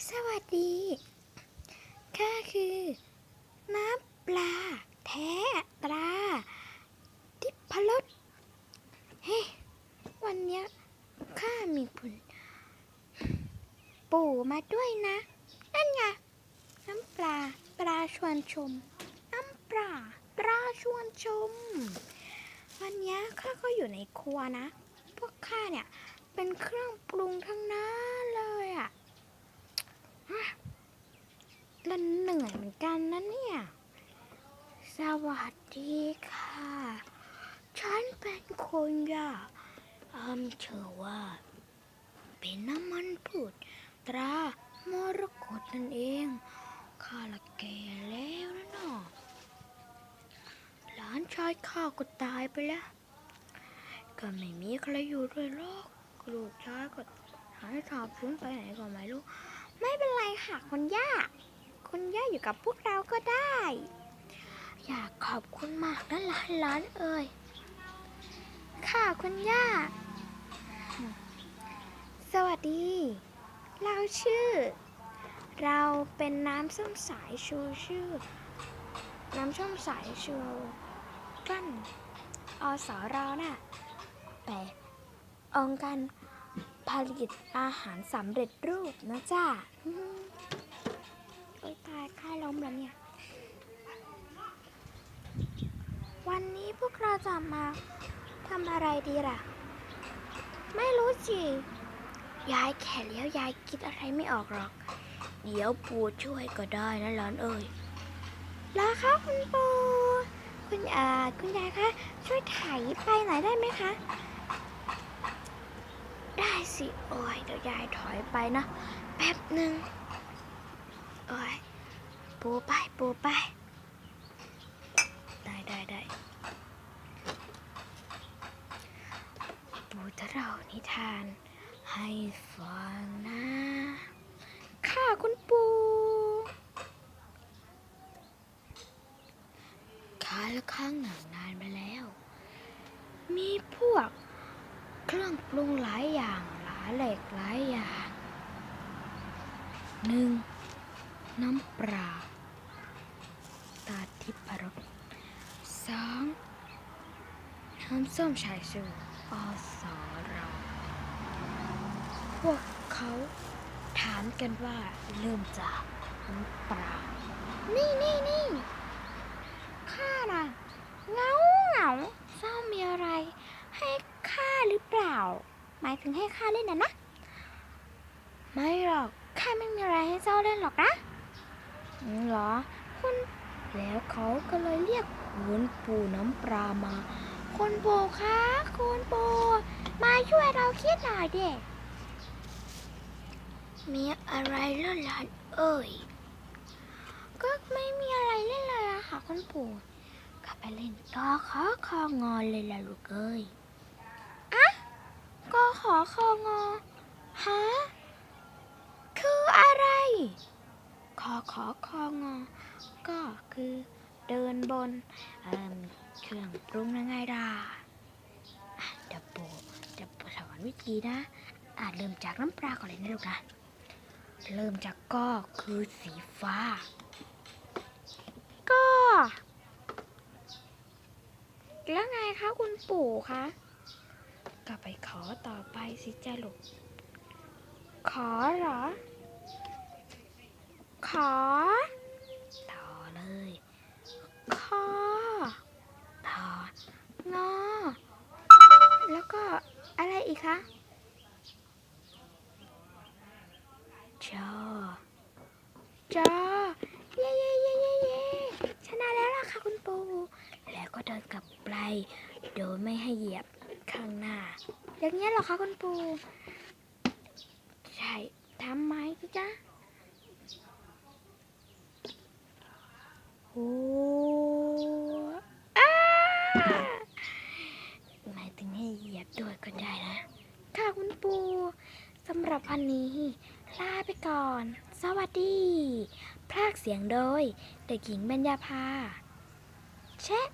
สวัสดีข้าคือน้ำปลาแท้ตราทิพรสเฮ้วันเนี้ยข้ามีปู่มาด้วยนะนั่นไงน้ำปลาชวนชมน้ำปลาชวนชมวันเนี้ยข้าก็อยู่ในครัวนะพวกข้าเนี่ยเป็นเครื่องปรุงทั้งนั้นเลยอ่ะแล้วเหนื่อยเหมือนกันนะเนี่ยสวัสดีค่ะฉันเป็นคนย่าเชื่อว่าเป็นน้ำมันพืชตรามรกตนั่นเองข้าละแก่แล้วนะเนาะหลานชายข้าก็ตายไปแล้วก็ไม่มีใครอยู่ด้วยหรอกลูกชายก็หายสาบสูญไปไหนก็ไม่รู้ไม่เป็นไรค่ะคุณย่าอยู่กับพวกเราก็ได้อยากขอบคุณมากนะหลานเอ่ยค่ะคุณย่าสวัสดีเราเป็นน้ำส้มสายชูชื่อน้ำส้มสายชูกลั้นอสรน่ะแต่องค์การผลิตอาหารสำเร็จรูปนะจ้าโอ๊ยตายค่ายล้มแล้วเนี่ยวันนี้พวกเราจะมาทำอะไรดีล่ะไม่รู้สิยายแก่แล้วยายคิดอะไรไม่ออกหรอกเดี๋ยวปู่ช่วยก็ได้นะหลานเอ่ยแล้วคะคุณปู่คุณยายคะช่วยไถไปหน่อยได้ไหมคะได้สิโอ้ยเดี๋ยวยายถอยไปนะแป๊บหนึ่งโอ้ยปูไปได้ปู่จะเล่านิทานให้ฟังนะค่ะคุณปู่ข้าละครั้งหนึ่งนานมาแล้วมีพวกเครื่องปรุงหลายอย่างหลายอย่าง1. น้ำปลาตาทิพรส 2. น้ำส้มสายชูอสรพวกเขาถามกันว่าเริ่มจากน้ำปลานี่ข้าน่ะเงาเศร้ามีอะไรให้ข้าหรือเปล่าหมายถึงให้ข้าเล่นนะไม่หรอกข้าไม่มีอะไรให้เจ้าเล่นหรอกนะเหรอคุณแล้วเขาก็เลยเรียกคุณปู่น้ำปลามาคุณปู่คะคุณปู่มาช่วยเราคิดหน่อยดิมีอะไรเล่นหลานเอ่ยก็ไม่มีอะไรเล่นเลยอะค่ะคุณปู่ก็ไปเล่นกอขอคองอเลยล่ะลูกเอ้ยอะกอขอคองอฮะคืออะไรคอขอคองอก็คือเดินบนเครื่องปรุงยังไงล่ะเดี๋ยวปู่สอนวิธีนะเริ่มจากน้ำปลาก่อนเลยนะลูกนะเริ่มจากก็คือสีฟ้าก็แล้วไงคะคุณปู่คะก็ไปขอต่อไปสิจ้าลูกขอเหรอขอต่อเลยคอต่องอแล้วก็อะไรอีกคะจอเย้ชนะแล้วล่ะค่ะคุณปู่แล้วก็เดินกลับไปโดยไม่ให้เหยียบข้างหน้าอย่างนี้เหรอคะคุณปู่ใช่ทำไหมจ๊ะโอ้หมายถึงให้เหยียบด้วยก็ได้นะค่ะคุณปู่สำหรับวันนี้ลาไปก่อนสวัสดีพากย์เสียงโดยเด็กหญิงเบญญาภาแชะ